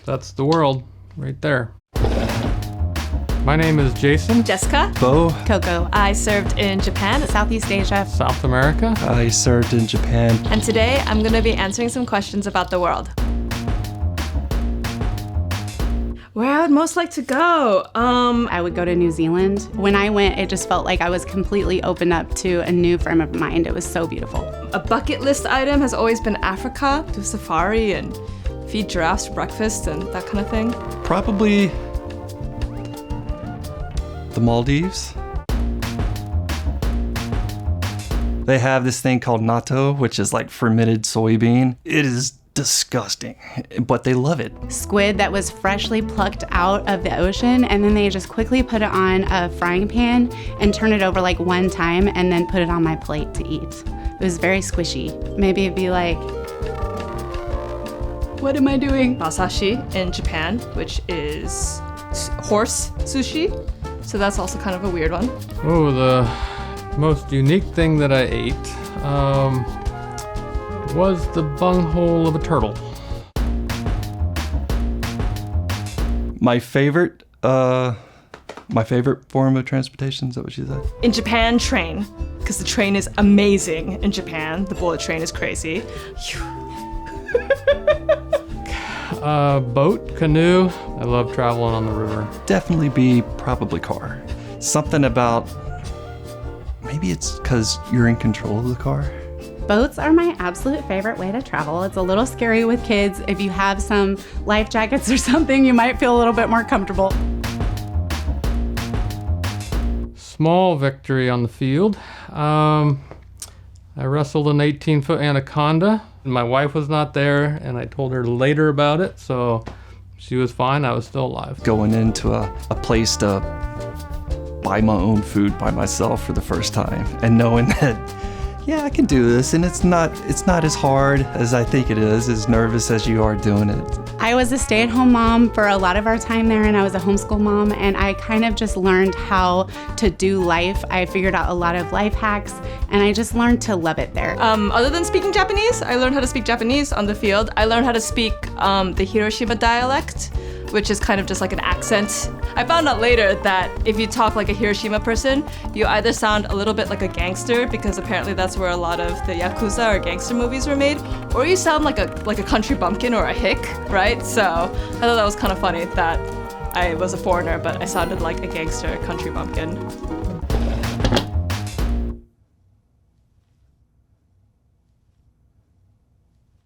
That's the world right there. My name is Jason. Jessica. Bo. Coco. I served in Japan, Southeast Asia, South America. I served in Japan. And today I'm going to be answering some questions about the world. Where I would most like to go? I would go to New Zealand. When I went, it just felt like I was completely opened up to a new frame of mind. It was so beautiful. A bucket list item has always been Africa, do safari and feed giraffes for breakfast and that kind of thing. Probably the Maldives. They have this thing called natto, which is like fermented soybean. It is disgusting, but they love it. Squid that was freshly plucked out of the ocean, and then they just quickly put it on a frying pan and turn it over like one time and then put it on my plate to eat. It was very squishy. Maybe it'd be like, what am I doing? Masashi in Japan, which is horse sushi. So that's also kind of a weird one. Oh, the most unique thing that I ate was the bunghole of a turtle. My favorite form of transportation, is that what you said? In Japan, train, because the train is amazing in Japan. The bullet train is crazy. Boat, canoe. I love traveling on the river. Definitely be probably car. Something about, maybe it's because you're in control of the car. Boats are my absolute favorite way to travel. It's a little scary with kids. If you have some life jackets or something, you might feel a little bit more comfortable. Small victory on the field. I wrestled an 18-foot anaconda. My wife was not there, and I told her later about it, so she was fine. I was still alive. Going into a place to buy my own food by myself for the first time, and knowing that, yeah, I can do this, and it's not as hard as I think it is, as nervous as you are doing it. I was a stay-at-home mom for a lot of our time there, and I was a homeschool mom, and I kind of just learned how to do life. I figured out a lot of life hacks, and I just learned to love it there. Other than speaking Japanese, I learned how to speak Japanese on the field. I learned how to speak the Hiroshima dialect, which is kind of just like an accent. I found out later that if you talk like a Hiroshima person, you either sound a little bit like a gangster, because apparently that's where a lot of the Yakuza or gangster movies were made, or you sound like a country bumpkin or a hick, right? So I thought that was kind of funny that I was a foreigner, but I sounded like a gangster country bumpkin.